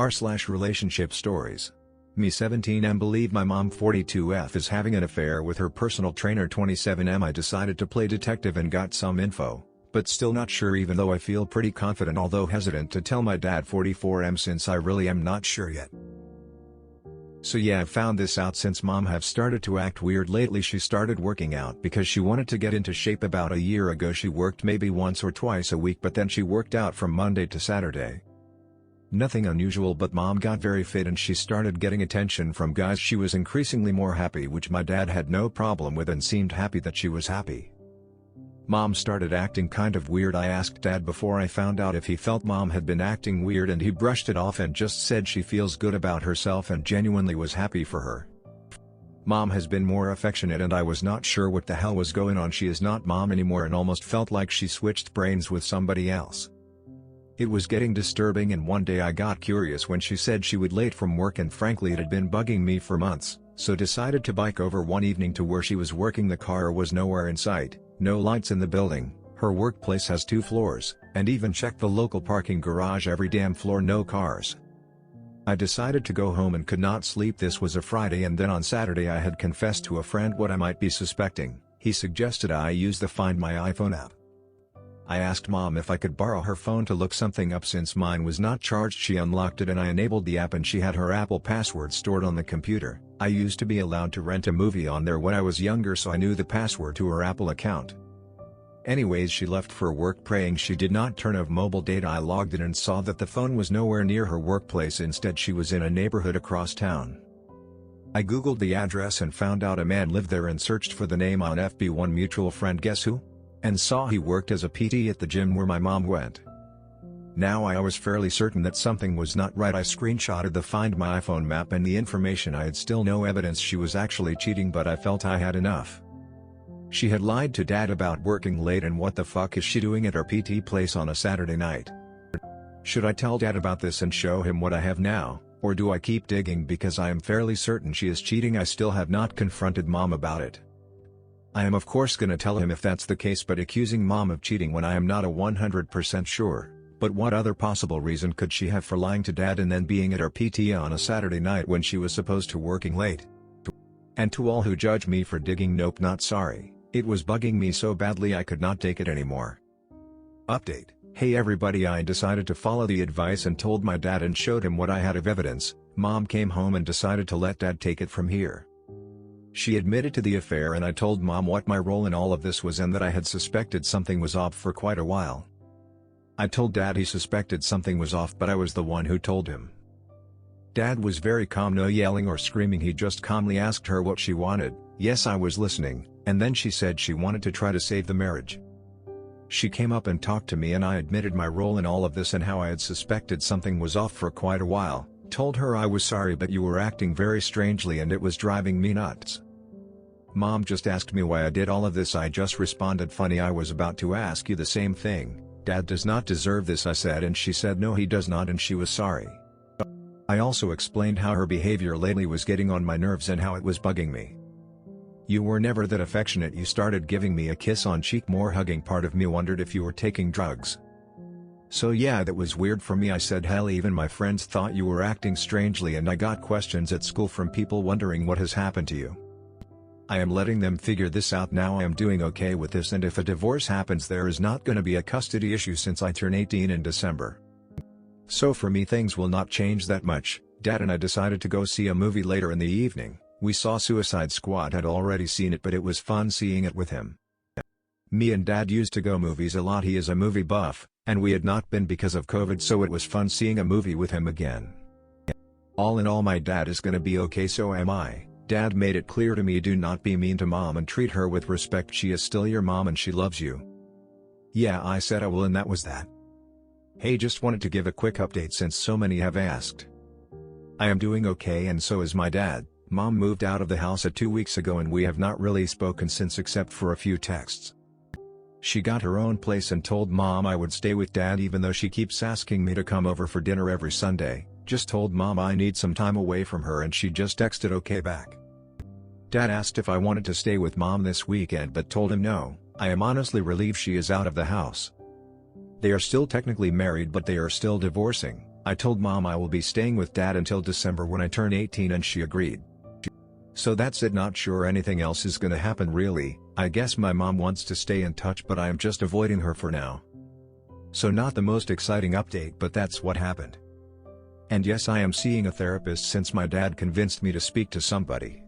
r/relationship stories. Me 17M believe my mom 42F is having an affair with her personal trainer 27M. I decided to play detective and got some info, but still not sure even though I feel pretty confident, although hesitant to tell my dad 44M since I really am not sure yet. So yeah, I found this out since mom have started to act weird lately. She started working out because she wanted to get into shape. About a year ago she worked maybe once or twice a week, but then she worked out from Monday to Saturday. Nothing unusual, but mom got very fit and she started getting attention from guys. She was increasingly more happy, which my dad had no problem with and seemed happy that she was happy. Mom started acting kind of weird. I asked dad before I found out if he felt mom had been acting weird and he brushed it off and just said she feels good about herself and genuinely was happy for her. Mom has been more affectionate and I was not sure what the hell was going on. She is not mom anymore and almost felt like she switched brains with somebody else. It was getting disturbing, and one day I got curious when she said she would late from work, and frankly it had been bugging me for months, so decided to bike over one evening to where she was working. The car was nowhere in sight, no lights in the building, her workplace has 2 floors, and even checked the local parking garage, every damn floor, no cars. I decided to go home and could not sleep. This was a Friday, and then on Saturday I had confessed to a friend what I might be suspecting. He suggested I use the Find My iPhone app. I asked mom if I could borrow her phone to look something up since mine was not charged. She unlocked it and I enabled the app and she had her Apple password stored on the computer. I used to be allowed to rent a movie on there when I was younger, so I knew the password to her Apple account. Anyways, she left for work praying she did not turn off mobile data. I logged in and saw that the phone was nowhere near her workplace. Instead, she was in a neighborhood across town. I googled the address and found out a man lived there and searched for the name on FB. One mutual friend, guess who? And saw he worked as a PT at the gym where my mom went. Now I was fairly certain that something was not right. I screenshotted the Find My iPhone map and the information. I had still no evidence she was actually cheating, but I felt I had enough. She had lied to dad about working late, and what the fuck is she doing at her PT place on a Saturday night? Should I tell dad about this and show him what I have now, or do I keep digging because I am fairly certain she is cheating? I still have not confronted mom about it. I am of course gonna tell him if that's the case, but accusing mom of cheating when I am not a 100% sure. But what other possible reason could she have for lying to dad and then being at her PT on a Saturday night when she was supposed to working late? And to all who judge me for digging, nope, not sorry. It was bugging me so badly I could not take it anymore. Update: hey everybody, I decided to follow the advice and told my dad and showed him what I had of evidence. Mom came home and decided to let dad take it from here. She admitted to the affair and I told mom what my role in all of this was and that I had suspected something was off for quite a while. I told dad he suspected something was off, but I was the one who told him. Dad was very calm, no yelling or screaming. He just calmly asked her what she wanted. Yes, I was listening, and then she said she wanted to try to save the marriage. She came up and talked to me and I admitted my role in all of this and how I had suspected something was off for quite a while. Told her I was sorry, but you were acting very strangely and it was driving me nuts. Mom just asked me why I did all of this. I just responded, funny, I was about to ask you the same thing. Dad does not deserve this, I said, and she said no he does not, and she was sorry. I also explained how her behavior lately was getting on my nerves and how it was bugging me. You were never that affectionate. You started giving me a kiss on cheek, more hugging. Part of me wondered if you were taking drugs. So yeah, that was weird for me. I said, hell, even my friends thought you were acting strangely and I got questions at school from people wondering what has happened to you. I am letting them figure this out now. I am doing okay with this, and if a divorce happens there is not gonna be a custody issue since I turn 18 in December. So for me things will not change that much. Dad and I decided to go see a movie later in the evening. We saw Suicide Squad. Had already seen it, but it was fun seeing it with him. Me and Dad used to go movies a lot. He is a movie buff, and we had not been because of COVID, so it was fun seeing a movie with him again. All in all, my dad is gonna be okay, so am I. Dad made it clear to me, do not be mean to mom and treat her with respect. She is still your mom and she loves you. Yeah, I said I will, and that was that. Hey, just wanted to give a quick update since so many have asked. I am doing okay and so is my dad. Mom moved out of the house 2 weeks ago and we have not really spoken since except for a few texts. She got her own place and told mom I would stay with dad even though she keeps asking me to come over for dinner every Sunday. Just told mom I need some time away from her and she just texted okay back. Dad asked if I wanted to stay with mom this weekend but told him no. I am honestly relieved she is out of the house. They are still technically married but they are still divorcing. I told mom I will be staying with dad until December when I turn 18 and she agreed. So that's it, not sure anything else is gonna happen really. I guess my mom wants to stay in touch but I am just avoiding her for now. So not the most exciting update but that's what happened. And yes, I am seeing a therapist since my dad convinced me to speak to somebody.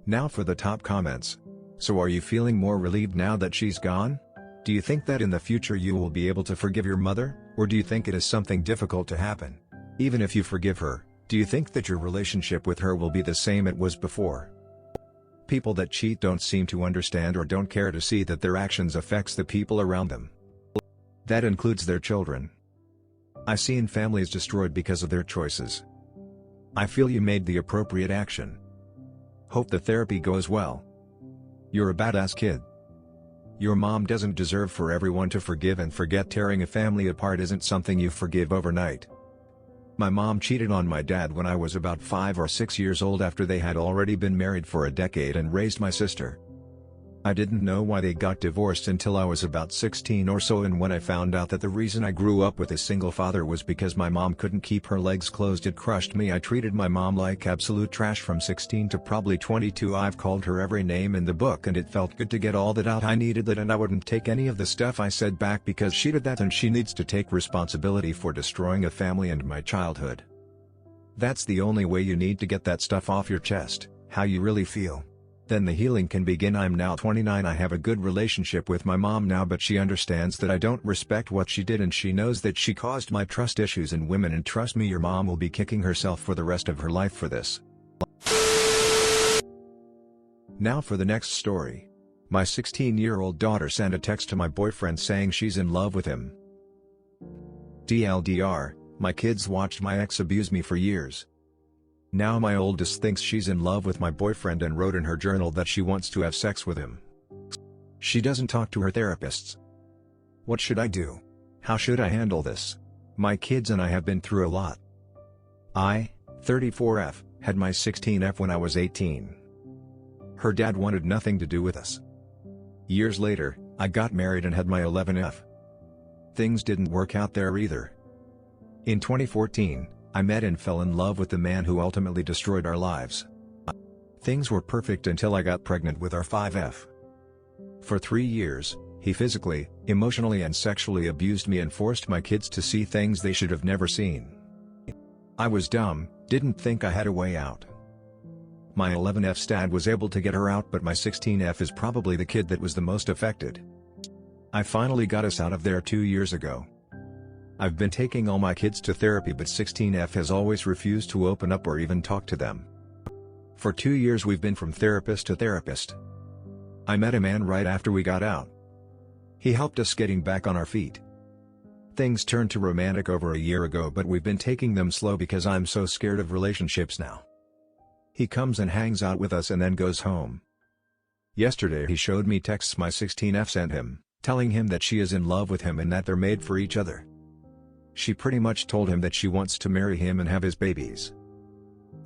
Now for the top comments. So are you feeling more relieved now that she's gone? Do you think that in the future you will be able to forgive your mother, or do you think it is something difficult to happen? Even if you forgive her, do you think that your relationship with her will be the same it was before? People that cheat don't seem to understand or don't care to see that their actions affects the people around them. That includes their children. I've seen families destroyed because of their choices. I feel you made the appropriate action. Hope the therapy goes well. You're a badass kid. Your mom doesn't deserve for everyone to forgive and forget. Tearing a family apart isn't something you forgive overnight. My mom cheated on my dad when I was about 5 or 6 years old after they had already been married for a decade and raised my sister. I didn't know why they got divorced until I was about 16 or so, and when I found out that the reason I grew up with a single father was because my mom couldn't keep her legs closed, it crushed me. I treated my mom like absolute trash from 16 to probably 22. I've called her every name in the book and it felt good to get all that out. I needed that, and I wouldn't take any of the stuff I said back because she did that and she needs to take responsibility for destroying a family and my childhood. That's the only way. You need to get that stuff off your chest, how you really feel. Then the healing can begin. I'm now 29. I have a good relationship with my mom now, but she understands that I don't respect what she did and she knows that she caused my trust issues in women, and trust me, your mom will be kicking herself for the rest of her life for this. Now for the next story. My 16-year-old daughter sent a text to my boyfriend saying she's in love with him. TLDR, my kids watched my ex abuse me for years. Now my oldest thinks she's in love with my boyfriend and wrote in her journal that she wants to have sex with him. She doesn't talk to her therapists. What should I do? How should I handle this? My kids and I have been through a lot. I, 34F, had my 16F when I was 18. Her dad wanted nothing to do with us. Years later, I got married and had my 11F. Things didn't work out there either. In 2014, I met and fell in love with the man who ultimately destroyed our lives. Things were perfect until I got pregnant with our 5F. For 3 years, he physically, emotionally and sexually abused me and forced my kids to see things they should have never seen. I was dumb, didn't think I had a way out. My 11F's dad was able to get her out, but my 16F is probably the kid that was the most affected. I finally got us out of there 2 years ago. I've been taking all my kids to therapy, but 16F has always refused to open up or even talk to them. For 2 years we've been from therapist to therapist. I met a man right after we got out. He helped us getting back on our feet. Things turned to romantic over a year ago, but we've been taking them slow because I'm so scared of relationships now. He comes and hangs out with us and then goes home. Yesterday he showed me texts my 16F sent him, telling him that she is in love with him and that they're made for each other. She pretty much told him that she wants to marry him and have his babies.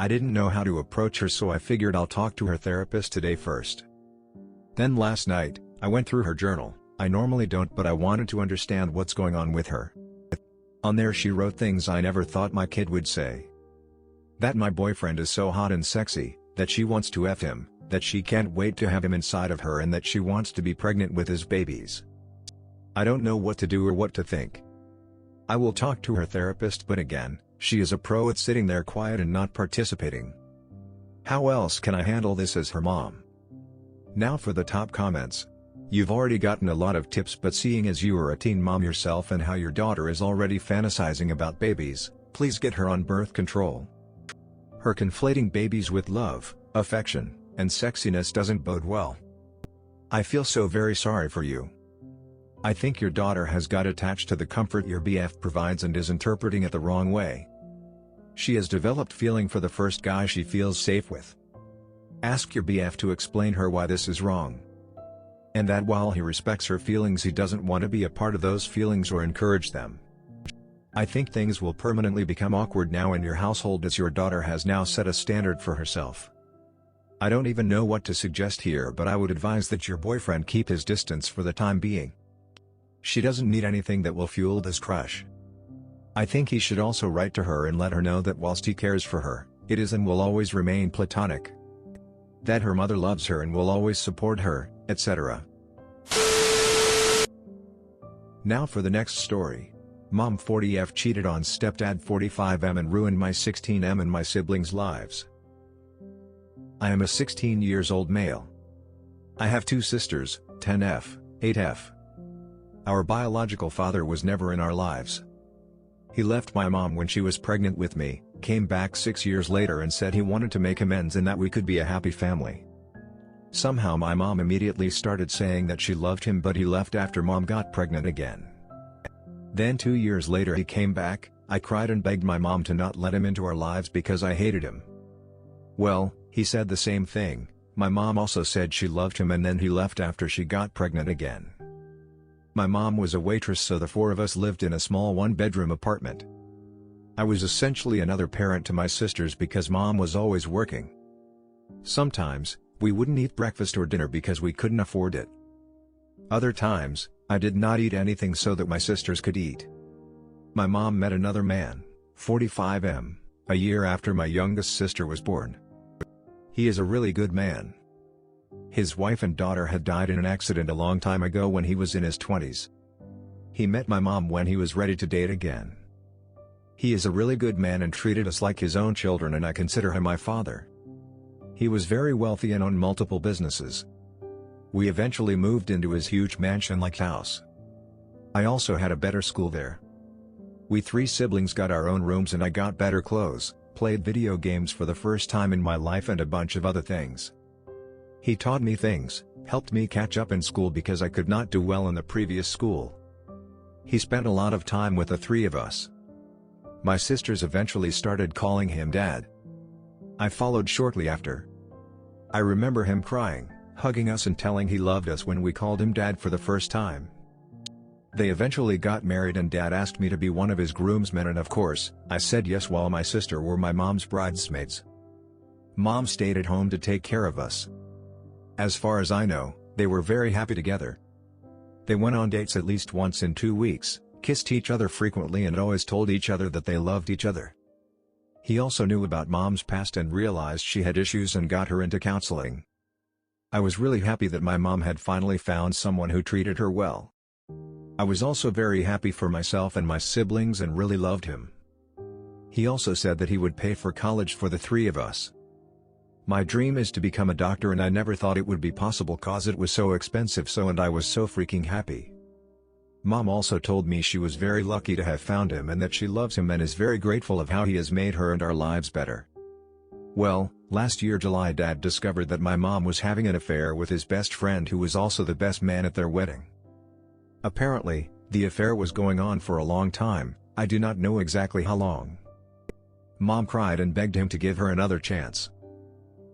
I didn't know how to approach her, so I figured I'll talk to her therapist today first. Then last night, I went through her journal. I normally don't, but I wanted to understand what's going on with her. On there she wrote things I never thought my kid would say. That my boyfriend is so hot and sexy, that she wants to F him, that she can't wait to have him inside of her, and that she wants to be pregnant with his babies. I don't know what to do or what to think. I will talk to her therapist, but again, she is a pro at sitting there quiet and not participating. How else can I handle this as her mom? Now for the top comments. You've already gotten a lot of tips, but seeing as you are a teen mom yourself and how your daughter is already fantasizing about babies, please get her on birth control. Her conflating babies with love, affection, and sexiness doesn't bode well. I feel so very sorry for you. I think your daughter has got attached to the comfort your BF provides and is interpreting it the wrong way. She has developed feeling for the first guy she feels safe with. Ask your BF to explain her why this is wrong. And that while he respects her feelings, he doesn't want to be a part of those feelings or encourage them. I think things will permanently become awkward now in your household, as your daughter has now set a standard for herself. I don't even know what to suggest here, but I would advise that your boyfriend keep his distance for the time being. She doesn't need anything that will fuel this crush. I think he should also write to her and let her know that whilst he cares for her, it is and will always remain platonic. That her mother loves her and will always support her, etc. Now for the next story. Mom 40F cheated on stepdad 45M and ruined my 16M and my siblings' lives. I am a 16 years old male. I have two sisters, 10F, 8F. Our biological father was never in our lives. He left my mom when she was pregnant with me, came back 6 years later and said he wanted to make amends and that we could be a happy family. Somehow my mom immediately started saying that she loved him, but he left after mom got pregnant again. Then 2 years later he came back. I cried and begged my mom to not let him into our lives because I hated him. Well, he said the same thing. My mom also said she loved him, and then he left after she got pregnant again. My mom was a waitress, so the four of us lived in a small one-bedroom apartment. I was essentially another parent to my sisters because mom was always working. Sometimes, we wouldn't eat breakfast or dinner because we couldn't afford it. Other times, I did not eat anything so that my sisters could eat. My mom met another man, 45M, a year after my youngest sister was born. He is a really good man. His wife and daughter had died in an accident a long time ago when he was in his 20s. He met my mom when he was ready to date again. He is a really good man and treated us like his own children, and I consider him my father. He was very wealthy and owned multiple businesses. We eventually moved into his huge mansion-like house. I also had a better school there. We three siblings got our own rooms and I got better clothes, played video games for the first time in my life, and a bunch of other things. He taught me things, helped me catch up in school because I could not do well in the previous school. He spent a lot of time with the three of us. My sisters eventually started calling him Dad. I followed shortly after. I remember him crying, hugging us and telling he loved us when we called him Dad for the first time. They eventually got married and Dad asked me to be one of his groomsmen, and of course, I said yes while my sister were my mom's bridesmaids. Mom stayed at home to take care of us. As far as I know, they were very happy together. They went on dates at least once in 2 weeks, kissed each other frequently and always told each other that they loved each other. He also knew about mom's past and realized she had issues and got her into counseling. I was really happy that my mom had finally found someone who treated her well. I was also very happy for myself and my siblings and really loved him. He also said that he would pay for college for the three of us. My dream is to become a doctor and I never thought it would be possible cause it was so expensive, and I was so freaking happy. Mom also told me she was very lucky to have found him and that she loves him and is very grateful of how he has made her and our lives better. Well, last year July Dad discovered that my mom was having an affair with his best friend who was also the best man at their wedding. Apparently, the affair was going on for a long time, I do not know exactly how long. Mom cried and begged him to give her another chance.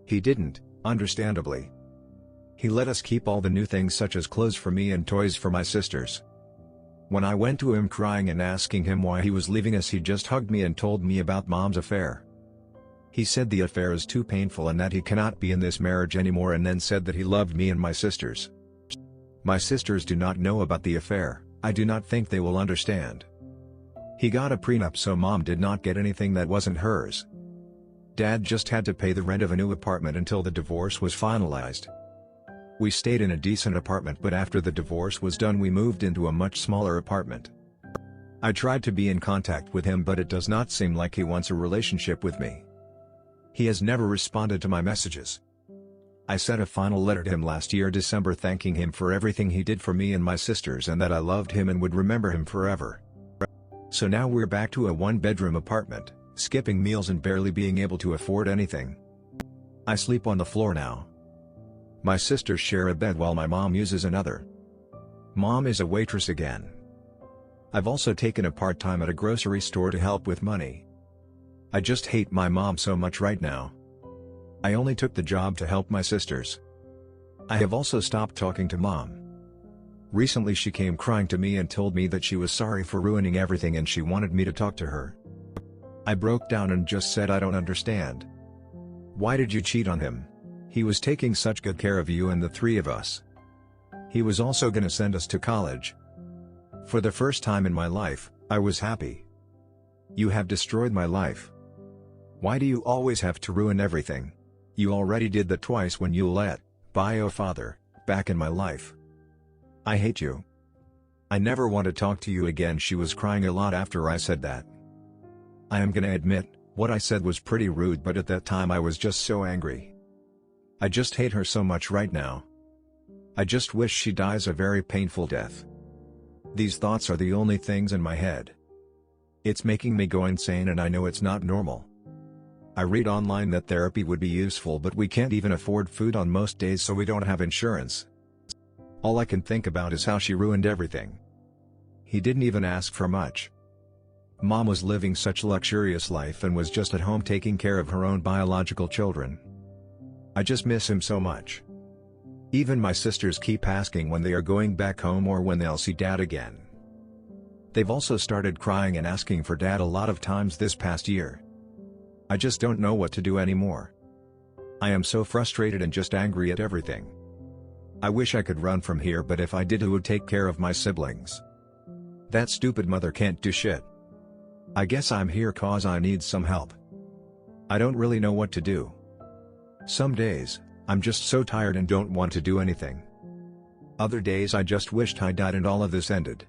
He didn't, understandably. He let us keep all the new things such as clothes for me and toys for my sisters. When I went to him crying and asking him why he was leaving us, he just hugged me and told me about mom's affair. He said the affair is too painful and that he cannot be in this marriage anymore, and then said that he loved me and my sisters. My sisters do not know about the affair. I do not think they will understand. He got a prenup, so mom did not get anything that wasn't hers. Dad just had to pay the rent of a new apartment until the divorce was finalized. We stayed in a decent apartment, but after the divorce was done we moved into a much smaller apartment. I tried to be in contact with him, but it does not seem like he wants a relationship with me. He has never responded to my messages. I sent a final letter to him last year December thanking him for everything he did for me and my sisters and that I loved him and would remember him forever. So now we're back to a one-bedroom apartment, skipping meals and barely being able to afford anything. I sleep on the floor now. My sisters share a bed while my mom uses another. Mom is a waitress again. I've also taken a part-time at a grocery store to help with money. I just hate my mom so much right now. I only took the job to help my sisters. I have also stopped talking to mom. Recently she came crying to me and told me that she was sorry for ruining everything and she wanted me to talk to her. I broke down and just said I don't understand. Why did you cheat on him? He was taking such good care of you and the three of us. He was also gonna send us to college. For the first time in my life, I was happy. You have destroyed my life. Why do you always have to ruin everything? You already did that twice when you let Bio father back in my life. I hate you. I never want to talk to you again." She was crying a lot after I said that. I am gonna admit, what I said was pretty rude, but at that time I was just so angry. I just hate her so much right now. I just wish she dies a very painful death. These thoughts are the only things in my head. It's making me go insane, and I know it's not normal. I read online that therapy would be useful, but we can't even afford food on most days, so we don't have insurance. All I can think about is how she ruined everything. He didn't even ask for much. Mom was living such a luxurious life and was just at home taking care of her own biological children. I just miss him so much. Even my sisters keep asking when they are going back home or when they'll see Dad again. They've also started crying and asking for Dad a lot of times this past year. I just don't know what to do anymore. I am so frustrated and just angry at everything. I wish I could run from here, but if I did, who would take care of my siblings? That stupid mother can't do shit. I guess I'm here cause I need some help. I don't really know what to do. Some days, I'm just so tired and don't want to do anything. Other days I just wished I died and all of this ended.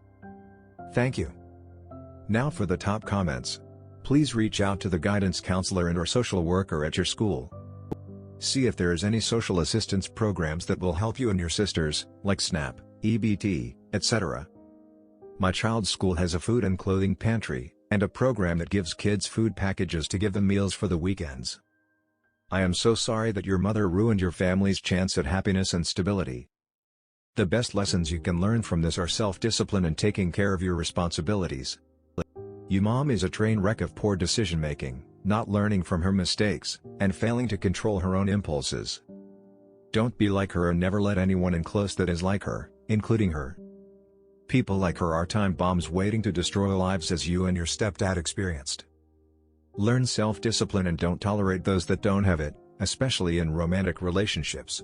Thank you. Now for the top comments. Please reach out to the guidance counselor and/or social worker at your school. See if there is any social assistance programs that will help you and your sisters, like SNAP, EBT, etc. My child's school has a food and clothing pantry, and a program that gives kids food packages to give them meals for the weekends. I am so sorry that your mother ruined your family's chance at happiness and stability. The best lessons you can learn from this are self-discipline and taking care of your responsibilities. Your mom is a train wreck of poor decision-making, not learning from her mistakes, and failing to control her own impulses. Don't be like her and never let anyone in close that is like her, including her. People like her are time bombs waiting to destroy lives, as you and your stepdad experienced. Learn self-discipline and don't tolerate those that don't have it, especially in romantic relationships.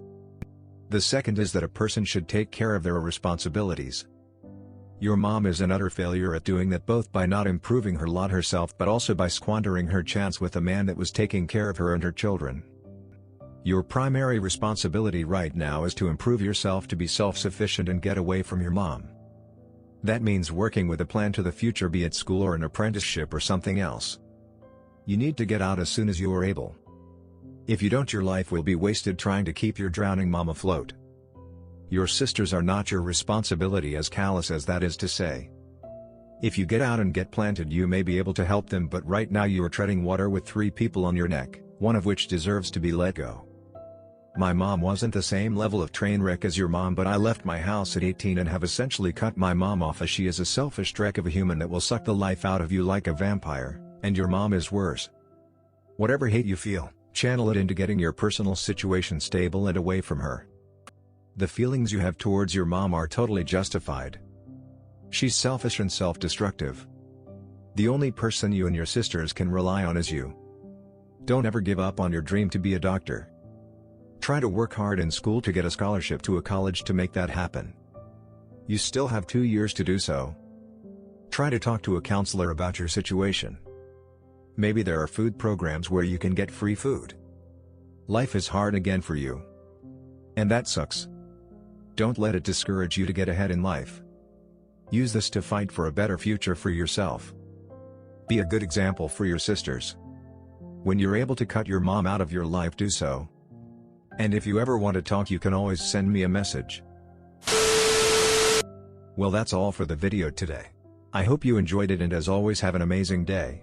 The second is that a person should take care of their responsibilities. Your mom is an utter failure at doing that, both by not improving her lot herself but also by squandering her chance with a man that was taking care of her and her children. Your primary responsibility right now is to improve yourself to be self-sufficient and get away from your mom. That means working with a plan to the future, be it school or an apprenticeship or something else. You need to get out as soon as you are able. If you don't, your life will be wasted trying to keep your drowning mom afloat. Your sisters are not your responsibility, as callous as that is to say. If you get out and get planted, you may be able to help them, but right now you are treading water with 3 people on your neck, one of which deserves to be let go. My mom wasn't the same level of train wreck as your mom, but I left my house at 18 and have essentially cut my mom off, as she is a selfish dreck of a human that will suck the life out of you like a vampire, and your mom is worse. Whatever hate you feel, channel it into getting your personal situation stable and away from her. The feelings you have towards your mom are totally justified. She's selfish and self-destructive. The only person you and your sisters can rely on is you. Don't ever give up on your dream to be a doctor. Try to work hard in school to get a scholarship to a college to make that happen. You still have 2 years to do so. Try to talk to a counselor about your situation. Maybe there are food programs where you can get free food. Life is hard again for you. And that sucks. Don't let it discourage you to get ahead in life. Use this to fight for a better future for yourself. Be a good example for your sisters. When you're able to cut your mom out of your life, do so. And if you ever want to talk, you can always send me a message. Well, that's all for the video today. I hope you enjoyed it, and as always, have an amazing day.